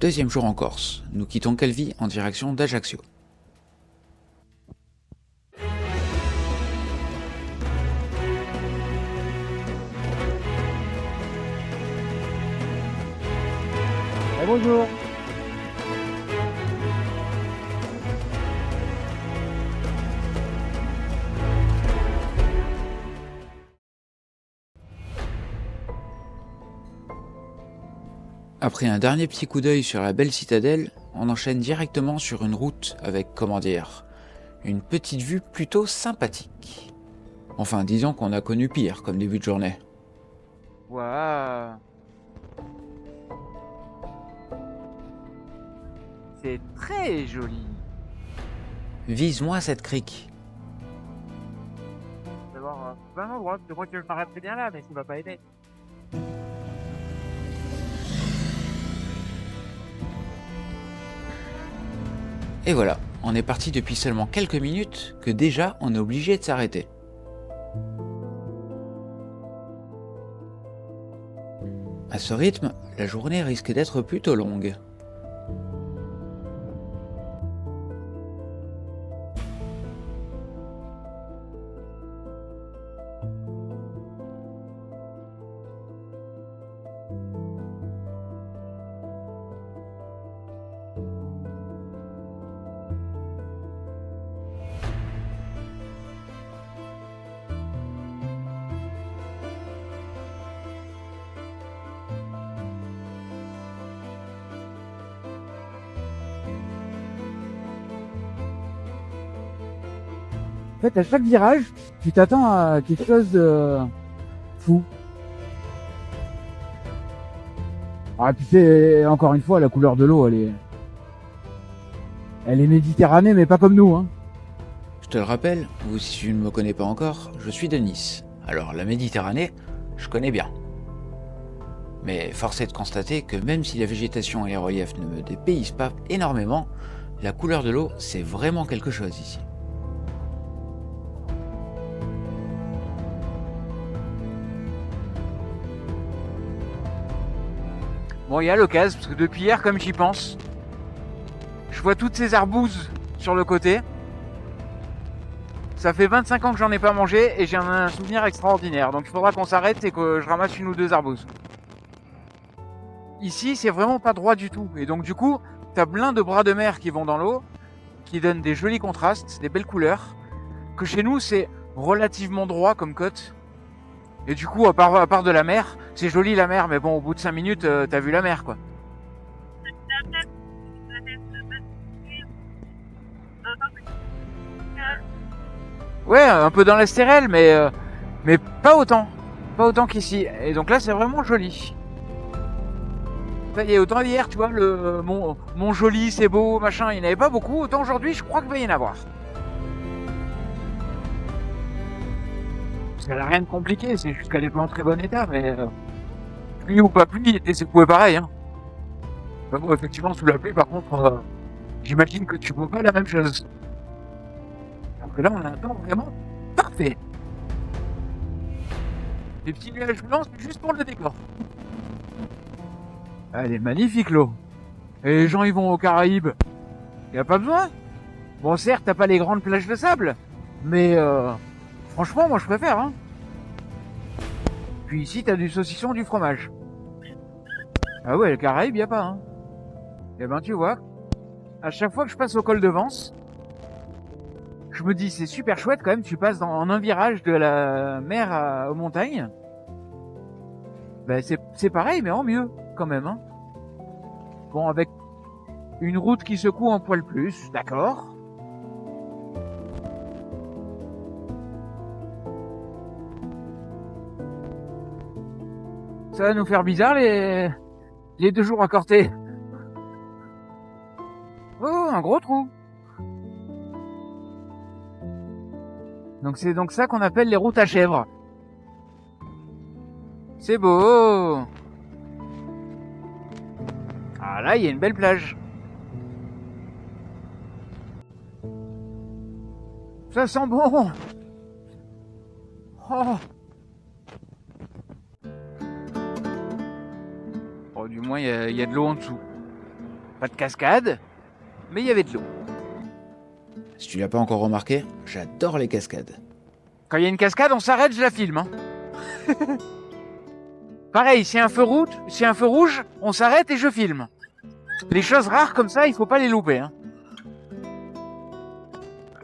Deuxième jour en Corse, nous quittons Calvi en direction d'Ajaccio. Bonjour. Après un dernier petit coup d'œil sur la belle citadelle, on enchaîne directement sur une route avec, comment dire, une petite vue plutôt sympathique. Enfin, disons qu'on a connu pire comme début de journée. Waouh. C'est très joli. Vise-moi cette crique. D'abord, pas un endroit, parce que moi je m'arrête très bien là, mais ça va pas aider. Et voilà, on est parti depuis seulement quelques minutes que déjà on est obligé de s'arrêter. À ce rythme, la journée risque d'être plutôt longue. En fait, à chaque virage, tu t'attends à quelque chose de fou. Ah, puis c'est, encore une fois, la couleur de l'eau, elle est méditerranée, mais pas comme nous, hein. Je te le rappelle, ou si tu ne me connais pas encore, je suis de Nice. Alors la Méditerranée, je connais bien. Mais force est de constater que même si la végétation et les reliefs ne me dépaysent pas énormément, la couleur de l'eau, c'est vraiment quelque chose ici. Bon, il y a l'occasion, parce que depuis hier, comme j'y pense, je vois toutes ces arbouses sur le côté. Ça fait 25 ans que j'en ai pas mangé et j'ai un souvenir extraordinaire. Donc il faudra qu'on s'arrête et que je ramasse une ou deux arbouses. Ici, c'est vraiment pas droit du tout. Et donc du coup, t'as plein de bras de mer qui vont dans l'eau, qui donnent des jolis contrastes, des belles couleurs. Que chez nous, c'est relativement droit comme côte. Et du coup, à part de la mer, c'est joli la mer, mais bon, au bout de 5 minutes, t'as vu la mer, quoi. Ouais, un peu dans l'Estérel, mais pas autant. Pas autant qu'ici. Et donc là, c'est vraiment joli. Il y a autant hier, tu vois, mon joli, c'est beau, machin, il n'y en avait pas beaucoup. Autant aujourd'hui, je crois qu'il va y en avoir. Parce qu'elle a rien de compliqué, c'est juste qu'elle est pas en très bon état, mais pluie ou pas pluie, et c'est secoué pareil, hein. Bah bon, effectivement, sous la pluie, par contre, j'imagine que tu vois pas la même chose. Alors que là, on a un temps vraiment parfait. Les petits nuages blancs, c'est juste pour le décor. Elle est magnifique, l'eau. Et les gens, ils vont aux Caraïbes. Y a pas besoin. Bon, certes, t'as pas les grandes plages de sable, mais franchement, moi, je préfère, hein. Puis ici, t'as du saucisson, du fromage. Ah ouais, les Caraïbes, y a pas, hein. Et ben, tu vois, à chaque fois que je passe au col de Vence, je me dis, c'est super chouette quand même, tu passes en un virage de la mer aux montagnes. Ben, c'est pareil, mais en mieux, quand même, hein. Bon, avec une route qui secoue un poil plus, d'accord. Ça va nous faire bizarre les 2 jours à Corté. Oh, un gros trou. Donc c'est donc ça qu'on appelle les routes à chèvres. C'est beau. Ah là, il y a une belle plage. Ça sent bon. Oh. Oh, du moins, il y a de l'eau en dessous. Pas de cascade, mais il y avait de l'eau. Si tu l'as pas encore remarqué, j'adore les cascades. Quand il y a une cascade, on s'arrête, je la filme. Hein. Pareil, s'il y a un feu rouge, on s'arrête et je filme. Les choses rares comme ça, il faut pas les louper. Hein.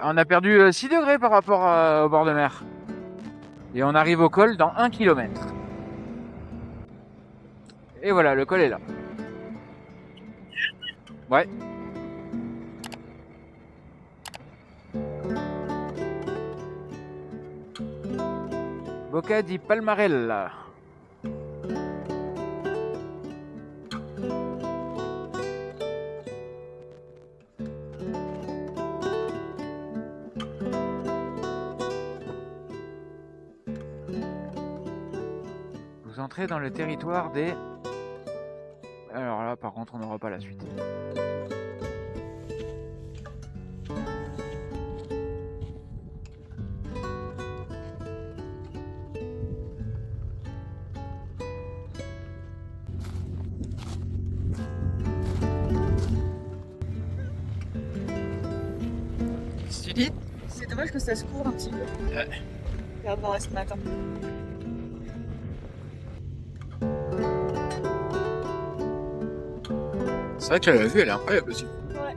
On a perdu 6 degrés par rapport au bord de mer. Et on arrive au col dans 1 km. Et voilà, le col est là. Ouais. Boca di Palmarella. Vous entrez dans le territoire des... Alors là, par contre, on n'aura pas la suite. Tu dis, c'est dommage que ça se court un petit peu. Ouais. Par rapport à ce matin. C'est vrai que la vue, elle est incroyable aussi. Ouais.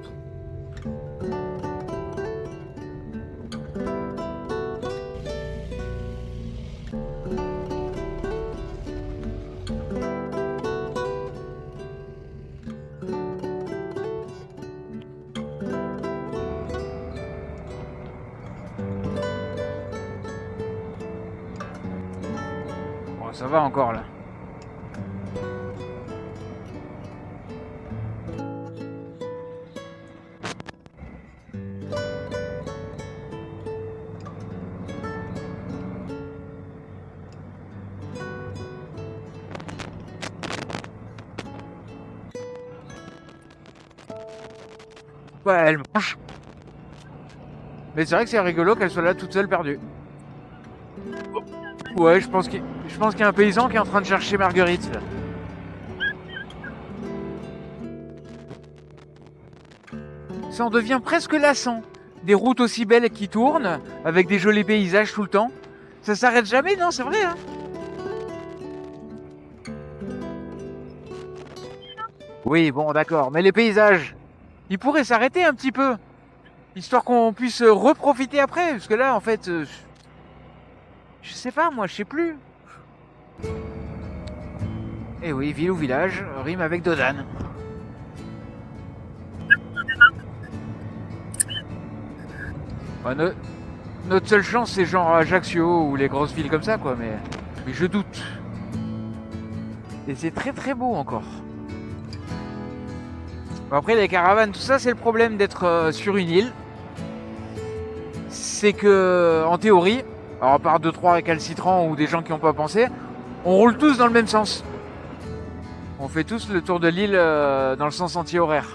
Bon, ça va encore là. Ouais, elle mange. Mais c'est vrai que c'est rigolo qu'elle soit là toute seule perdue. Ouais, je pense qu'il y a un paysan qui est en train de chercher Marguerite. Là. Ça en devient presque lassant. Des routes aussi belles qui tournent, avec des jolis paysages tout le temps. Ça s'arrête jamais, non, c'est vrai, hein. Oui, bon, d'accord, mais les paysages, ils pourraient s'arrêter un petit peu. Histoire qu'on puisse reprofiter après, parce que là, en fait... je sais pas, moi, je sais plus. Eh oui, ville ou village, rime avec Dodane. Bah, notre seule chance, c'est genre Ajaccio ou les grosses villes comme ça, quoi, mais je doute. Et c'est très très beau encore. Bon, après, les caravanes, tout ça, c'est le problème d'être sur une île. C'est que, en théorie, alors à part 2-3 récalcitrants ou des gens qui n'ont pas pensé, on roule tous dans le même sens. On fait tous le tour de l'île dans le sens anti-horaire.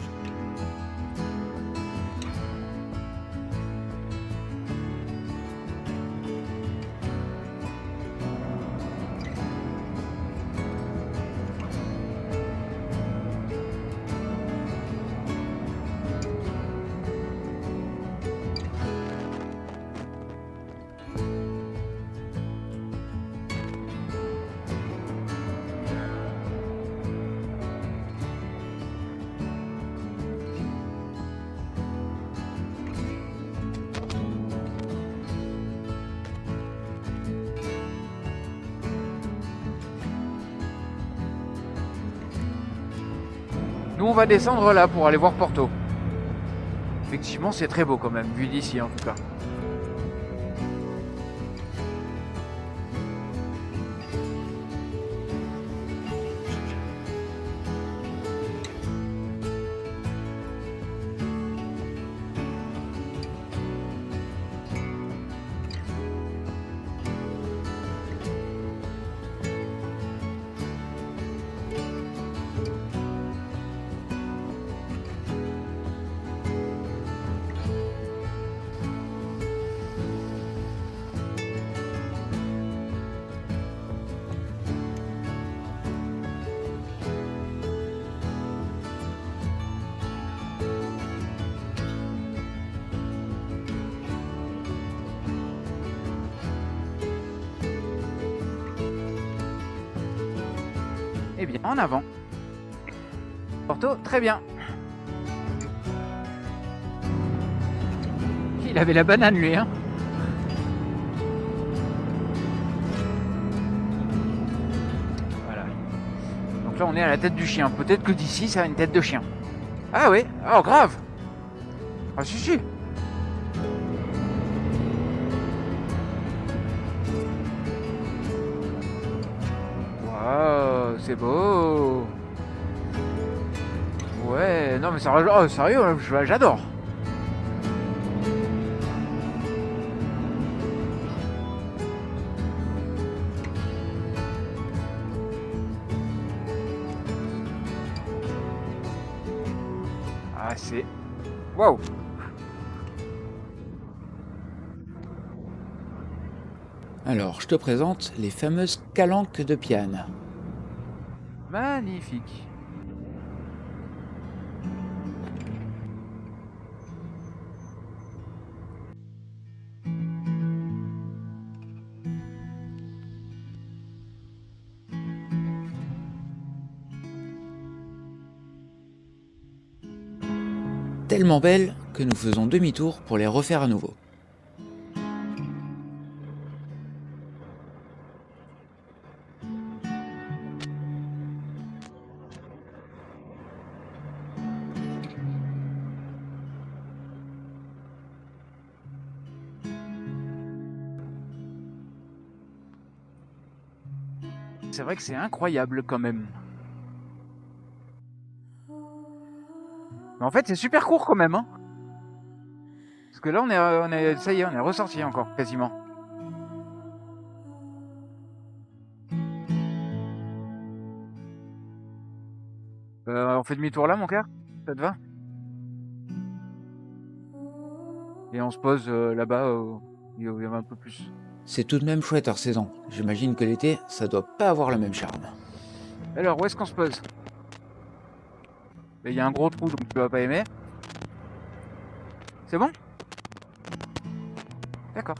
Nous, on va descendre là pour aller voir Porto. Effectivement, c'est très beau quand même, vu d'ici en tout cas. Eh bien, en avant. Porto, très bien. Il avait la banane, lui, hein. Voilà. Donc là, on est à la tête du chien. Peut-être que d'ici, ça a une tête de chien. Ah oui. Oh, grave. Ah si. Waouh, c'est beau. Ouais, non mais ça rajoute... Oh, sérieux, j'adore. Ah, c'est... Waouh. Alors, je te présente les fameuses calanques de Piane. Magnifique. Tellement belles que nous faisons demi-tour pour les refaire à nouveau. C'est vrai que c'est incroyable quand même. Mais en fait, c'est super court quand même, hein. Parce que là, ça y est, on est ressorti encore, quasiment. On fait demi-tour là, mon cœur? Ça te va? Et on se pose là-bas, il y a un peu plus. C'est tout de même chouette hors saison. J'imagine que l'été, ça doit pas avoir le même charme. Alors, où est-ce qu'on se pose? Il y a un gros trou, donc tu vas pas aimer. C'est bon? D'accord.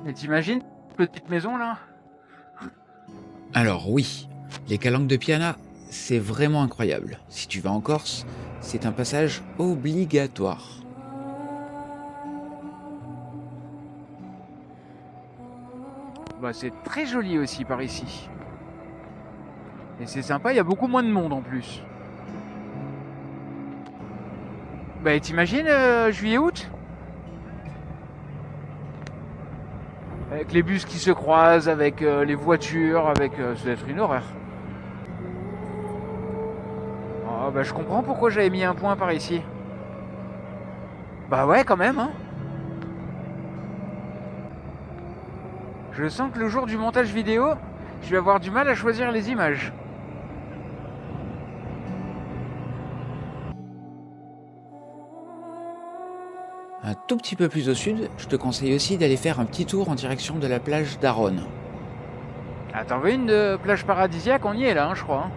Et t'imagines petite maison là? Alors oui, les calanques de Piana, c'est vraiment incroyable. Si tu vas en Corse, c'est un passage obligatoire. Bah c'est très joli aussi par ici. Et c'est sympa, il y a beaucoup moins de monde en plus. Bah t'imagines juillet-août? Avec les bus qui se croisent, avec les voitures, avec... ça doit être une horreur. Oh, bah je comprends pourquoi j'avais mis un point par ici. Bah ouais quand même hein. Je sens que le jour du montage vidéo, je vais avoir du mal à choisir les images. Un tout petit peu plus au sud, je te conseille aussi d'aller faire un petit tour en direction de la plage d'Aron. Ah t'en veux une de plage paradisiaque? On y est là hein, je crois. Hein.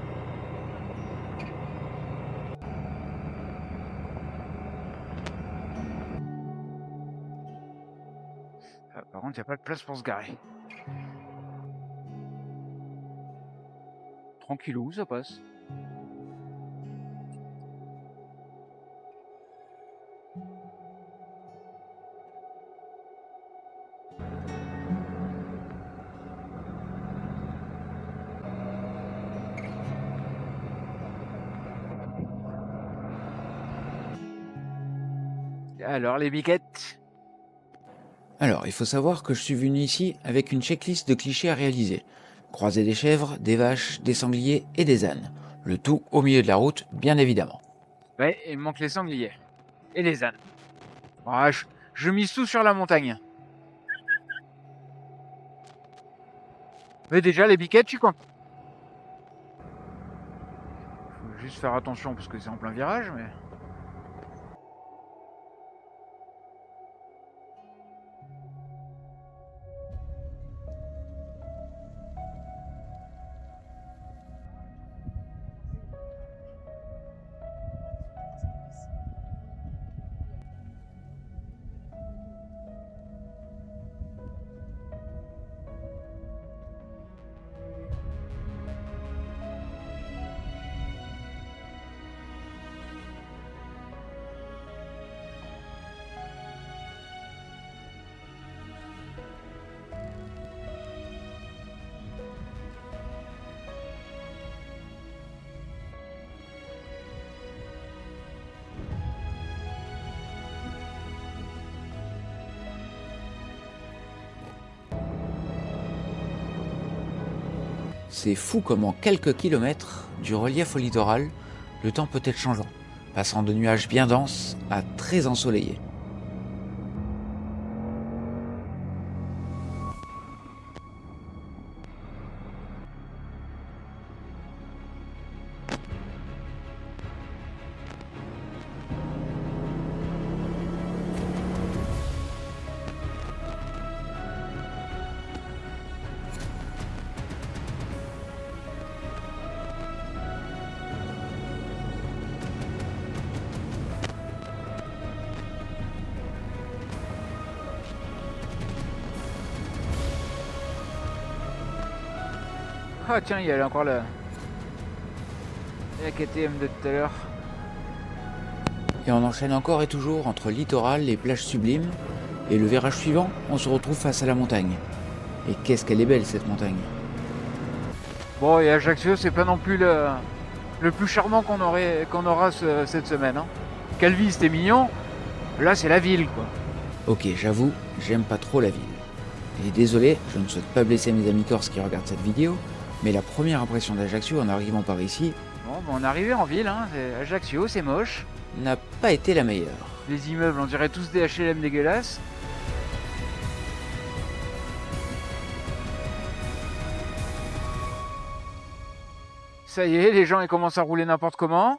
Ah, par contre, il n'y a pas de place pour se garer. Tranquillou, ça passe. Alors, les biquettes? Alors, il faut savoir que je suis venu ici avec une checklist de clichés à réaliser. Croiser des chèvres, des vaches, des sangliers et des ânes. Le tout au milieu de la route, bien évidemment. Ouais, il me manque les sangliers. Et les ânes. Ah, je mise tout sur la montagne. Mais déjà, les biquettes, je suis content. Faut juste faire attention parce que c'est en plein virage, mais... C'est fou comme en quelques kilomètres, du relief au littoral, le temps peut être changeant, passant de nuages bien denses à très ensoleillés. Ah tiens, il y a encore la KTM de tout à l'heure. Et on enchaîne encore et toujours entre littoral et plages sublimes, et le virage suivant, on se retrouve face à la montagne. Et qu'est-ce qu'elle est belle cette montagne. Bon, et Ajaccio, c'est pas non plus le plus charmant qu'on aura cette semaine. Hein. Calvi, c'était mignon. Là, c'est la ville, quoi. Ok, j'avoue, j'aime pas trop la ville. Et désolé, je ne souhaite pas blesser mes amis corses qui regardent cette vidéo, mais la première impression d'Ajaccio en arrivant par ici Bon, on est arrivé en ville, hein. Ajaccio, c'est moche. n'a pas été la meilleure. Les immeubles, on dirait tous des HLM dégueulasses. Ça y est, les gens ils commencent à rouler n'importe comment.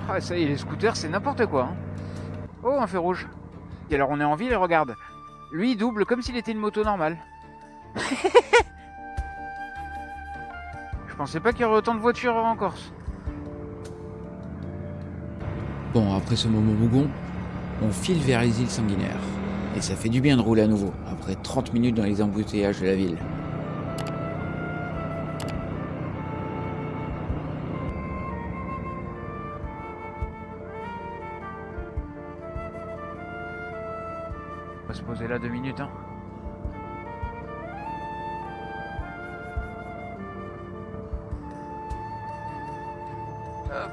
Ah ça y est, les scooters c'est n'importe quoi. Hein. Oh, un feu rouge. Et alors on est en ville et regarde. Lui il double comme s'il était une moto normale. Je pensais pas qu'il y aurait autant de voitures en Corse. Bon, après ce moment bougon, On file vers les îles Sanguinaires. Et ça fait du bien de rouler à nouveau, après 30 minutes dans les embouteillages de la ville. On va se poser là 2 minutes, hein. Hop.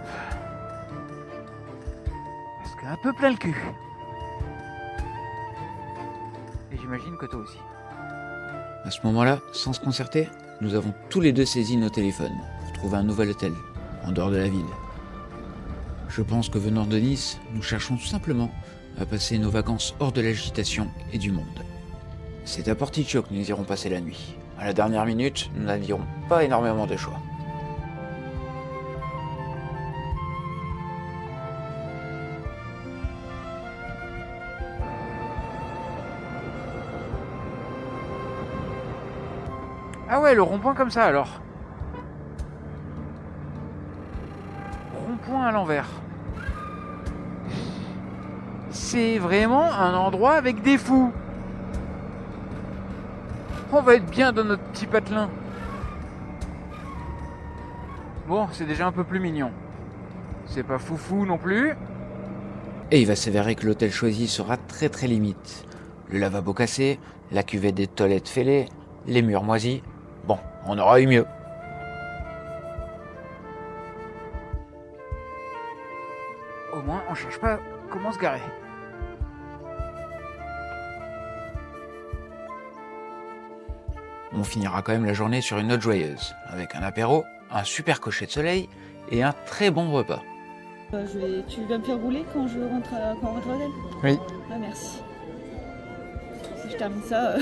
Parce qu'un peu plein le cul. Et j'imagine que toi aussi. À ce moment-là, sans se concerter, nous avons tous les deux saisi nos téléphones pour trouver un nouvel hôtel, en dehors de la ville. Je pense que venant de Nice, nous cherchons tout simplement à passer nos vacances hors de l'agitation et du monde. C'est à Porticcio que nous irons passer la nuit. À la dernière minute, nous n'avions pas énormément de choix. Ah ouais, le rond-point comme ça alors. Rond-point à l'envers. C'est vraiment un endroit avec des fous. On va être bien dans notre petit patelin. Bon, c'est déjà un peu plus mignon. C'est pas foufou non plus. Et il va s'avérer que l'hôtel choisi sera très limite. Le lavabo cassé, la cuvette des toilettes fêlée, les murs moisis. Bon, on aura eu mieux. Au moins, on cherche pas comment se garer. On finira quand même la journée sur une note joyeuse, avec un apéro, un super coucher de soleil et un très bon repas. Tu vas me faire rouler quand on rentre à l'hôtel? Oui. Ah, merci. Si je termine ça,